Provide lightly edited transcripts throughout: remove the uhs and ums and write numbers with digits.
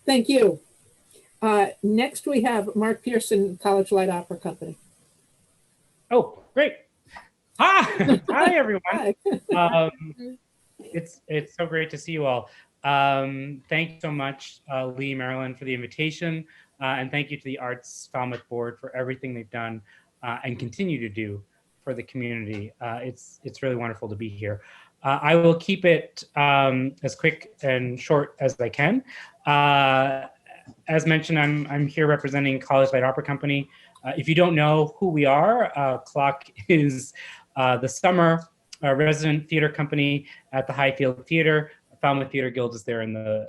Thank you. Next, we have Mark Pearson, College Light Opera Company. Oh, great. Hi, hi everyone. Hi. It's so great to see you all. Thank you so much, Lee, Marilyn, for the invitation, and thank you to the ArtsFalmouth board for everything they've done and continue to do for the community. It's really wonderful to be here. I will keep it as quick and short as I can. As mentioned, I'm here representing College Light Opera Company. If you don't know who we are, CLOC is the summer resident theater company at the Highfield Theater. Falmouth Theater Guild is there in the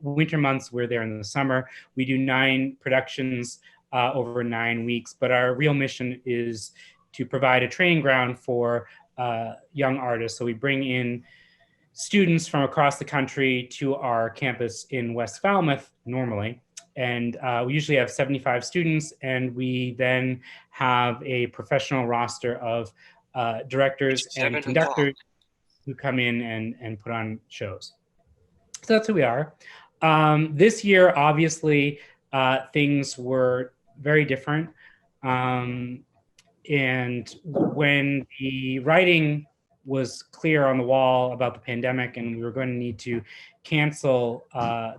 winter months. We're there in the summer. We do 9 productions over 9 weeks, but our real mission is to provide a training ground for young artists. So we bring in students from across the country to our campus in West Falmouth normally. And we usually have 75 students, and we then have a professional roster of directors and conductors who come in and put on shows. So that's who we are. This year, obviously, things were very different. And when the writing was clear on the wall about the pandemic and we were going to need to cancel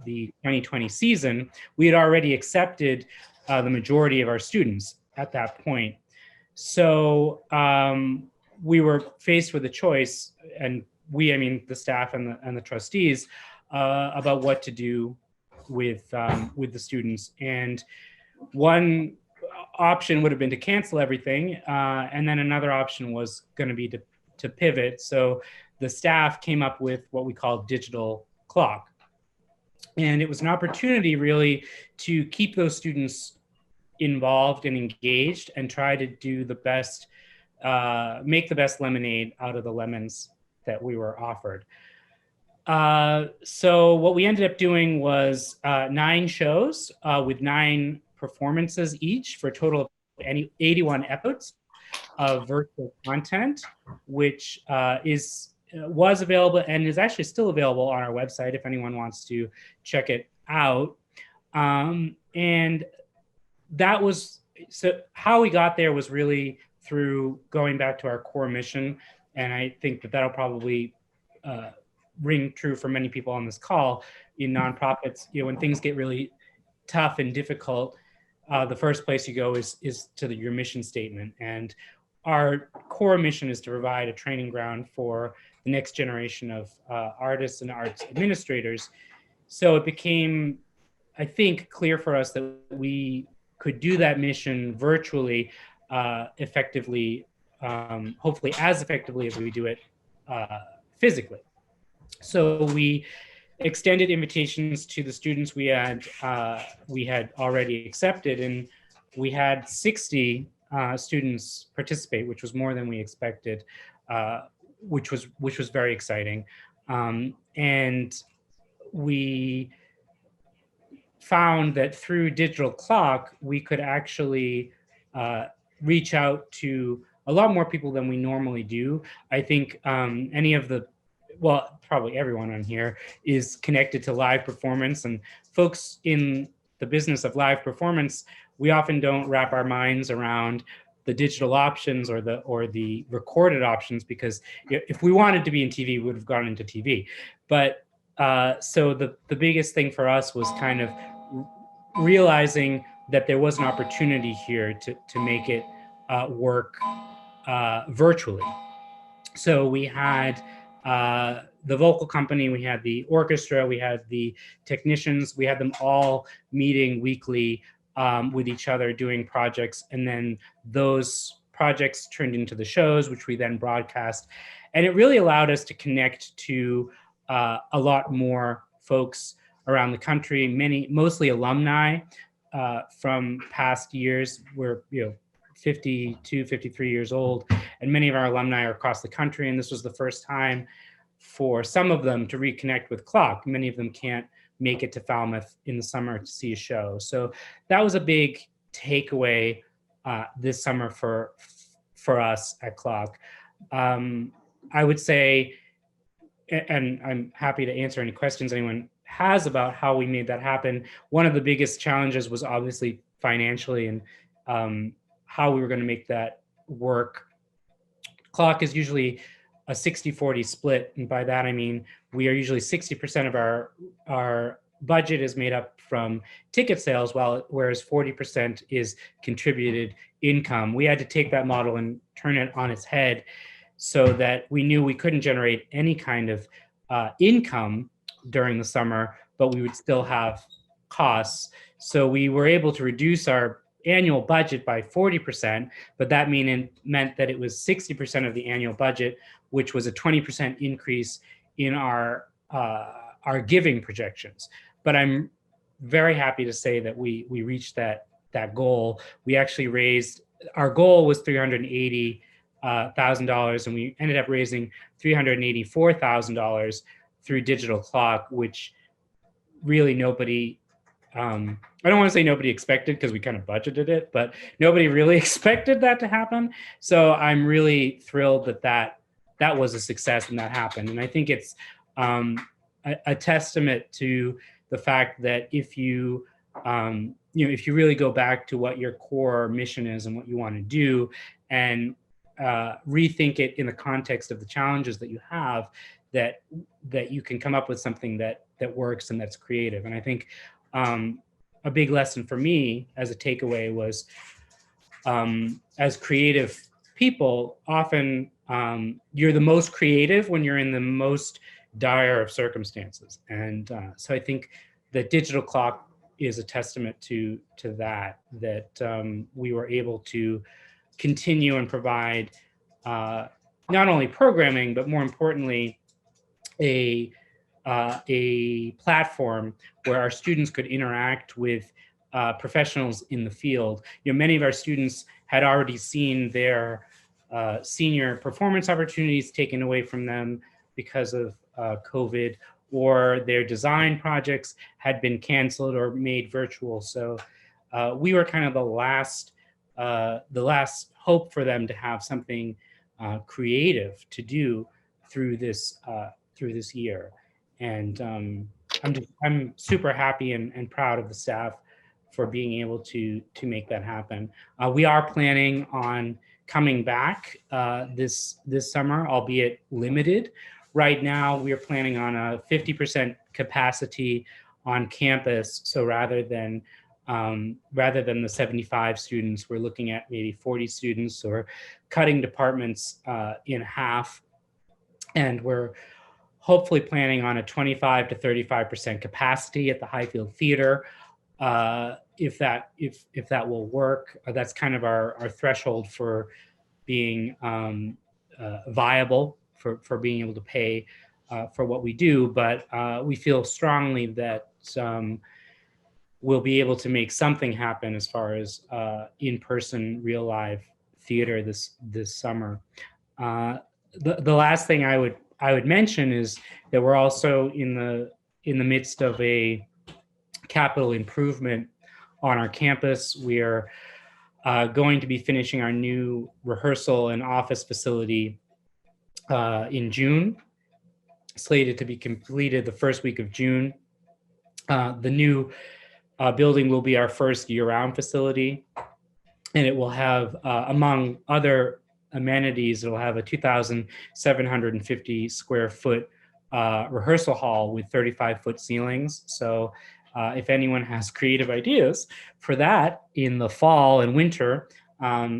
the 2020 season, we had already accepted the majority of our students at that point. So we were faced with a choice, and I mean the staff and the trustees, about what to do with the students. And one option would have been to cancel everything, and then another option was going to be to pivot. So the staff came up with what we call digital clock. And it was an opportunity really to keep those students involved and engaged and try to do the best, make the best lemonade out of the lemons that we were offered. So what we ended up doing was 9 shows with 9 performances each for a total of 81 episodes of virtual content, which was available and is actually still available on our website if anyone wants to check it out. And that was, so how we got there was really through going back to our core mission. And I think that that'll probably ring true for many people on this call. In nonprofits, you know, when things get really tough and difficult, the first place you go is to your mission statement. And our core mission is to provide a training ground for the next generation of artists and arts administrators. So it became, I think, clear for us that we could do that mission virtually effectively, hopefully as effectively as we do it physically. So we extended invitations to the students we had already accepted, and we had 60 students participate, which was more than we expected, which was very exciting. And we found that through digital clock, we could actually reach out to a lot more people than we normally do. I think well, probably everyone on here is connected to live performance, and folks in the business of live performance, we often don't wrap our minds around the digital options or the recorded options, because if we wanted to be in TV, we would have gone into TV. But so the biggest thing for us was kind of realizing that there was an opportunity here to make it work virtually. So we had the vocal company, we had the orchestra, we had the technicians, we had them all meeting weekly with each other doing projects. And then those projects turned into the shows, which we then broadcast. And it really allowed us to connect to a lot more folks around the country, mostly alumni from past years. We're 52, 53 years old, and many of our alumni are across the country. And this was the first time for some of them to reconnect with CLOC. Many of them can't make it to Falmouth in the summer to see a show. So that was a big takeaway this summer for us at CLOC. I would say, and I'm happy to answer any questions anyone has about how we made that happen. One of the biggest challenges was obviously financially, and how we were going to make that work. Clock is usually a 60-40 split, and by that I mean we are usually 60% of our budget is made up from ticket sales, whereas 40% is contributed income. We had to take that model and turn it on its head, so that we knew we couldn't generate any kind of income during the summer, but we would still have costs. So we were able to reduce our annual budget by 40%, but that meant that it was 60% of the annual budget, which was a 20% increase in our giving projections. But I'm very happy to say that we reached that goal. We actually raised, our goal was $380,000, and we ended up raising $384,000 through Digital Clock, which really nobody, I don't want to say nobody expected, because we kind of budgeted it, but nobody really expected that to happen. So I'm really thrilled that was a success and that happened. And I think it's a testament to the fact that if you if you really go back to what your core mission is and what you want to do, and rethink it in the context of the challenges that you have, that you can come up with something that works and that's creative. And I think a big lesson for me as a takeaway was, as creative people, often you're the most creative when you're in the most dire of circumstances. And so I think that Digital Clock is a testament to that we were able to continue and provide not only programming, but more importantly, a platform where our students could interact with professionals in the field. Many of our students had already seen their senior performance opportunities taken away from them because of COVID, or their design projects had been canceled or made virtual. So we were kind of the last hope for them to have something creative to do through this year. And I'm super happy and proud of the staff for being able to make that happen. We are planning on coming back this summer, albeit limited. Right now, we are planning on a 50% capacity on campus. So rather than the 75 students, we're looking at maybe 40 students, or cutting departments in half. And we're hopefully planning on a 25 to 35% capacity at the Highfield Theater. If that will work, that's kind of our threshold for being viable, for being able to pay for what we do. But we feel strongly that we'll be able to make something happen as far as in-person, real live theater this summer. The last thing I would mention is that we're also in the midst of a capital improvement on our campus. We are going to be finishing our new rehearsal and office facility in June, slated to be completed the first week of June. The new building will be our first year-round facility, and it will have, among other amenities, it'll have a 2,750 square foot rehearsal hall with 35-foot ceilings. So if anyone has creative ideas for that in the fall and winter,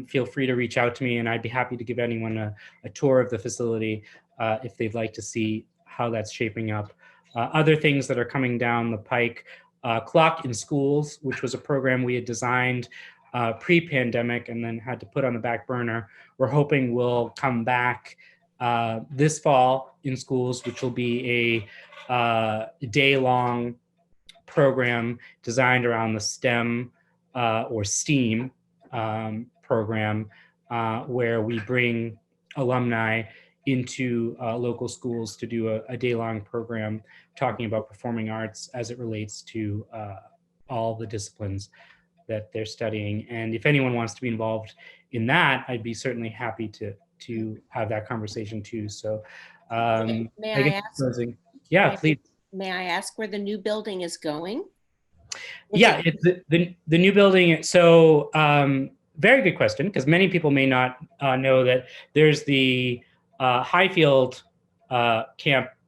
feel free to reach out to me, and I'd be happy to give anyone a tour of the facility if they'd like to see how that's shaping up. Other things that are coming down the pike, Clock in Schools, which was a program we had designed pre-pandemic and then had to put on the back burner. We're hoping will come back this fall in schools, which will be a day-long program designed around the STEM or STEAM program, where we bring alumni into local schools to do a day-long program talking about performing arts as it relates to all the disciplines that they're studying. And if anyone wants to be involved in that, I'd be certainly happy to have that conversation too. So May I ask? yeah, may please. may I ask where the new building is going? Yeah, it's the new building. So very good question, because many people may not know that there's the Highfield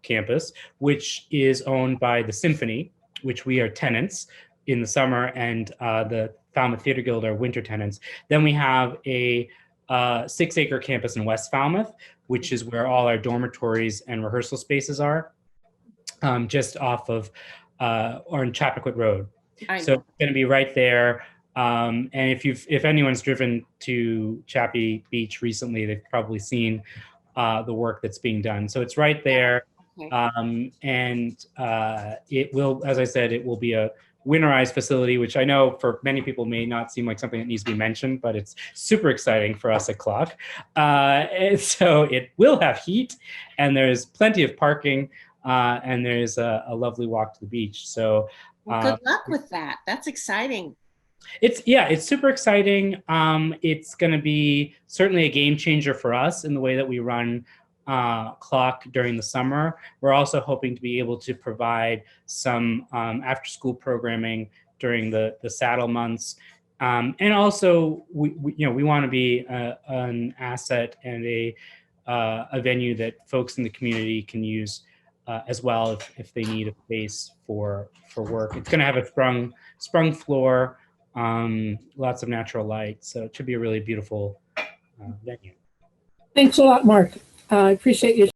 campus, which is owned by the Symphony, which we are tenants in the summer, and the Falmouth Theater Guild are winter tenants. Then we have a 6-acre campus in West Falmouth, which is where all our dormitories and rehearsal spaces are, just off of on Chappaquiddick Road. So it's going to be right there. And if anyone's driven to Chappie Beach recently, they've probably seen the work that's being done. So it's right there. Okay. And it will, as I said, it will be a winterized facility, which I know for many people may not seem like something that needs to be mentioned, but it's super exciting for us at Clock. And so it will have heat, and there's plenty of parking, and there's a lovely walk to the beach. So well, good luck with that. That's exciting. It's super exciting. It's going to be certainly a game changer for us in the way that we run Clock during the summer. We're also hoping to be able to provide some after-school programming during the saddle months, and also we want to be an asset and a venue that folks in the community can use as well if they need a space for work. It's going to have a sprung floor, lots of natural light, so it should be a really beautiful venue. Thanks a lot, Mark. I appreciate your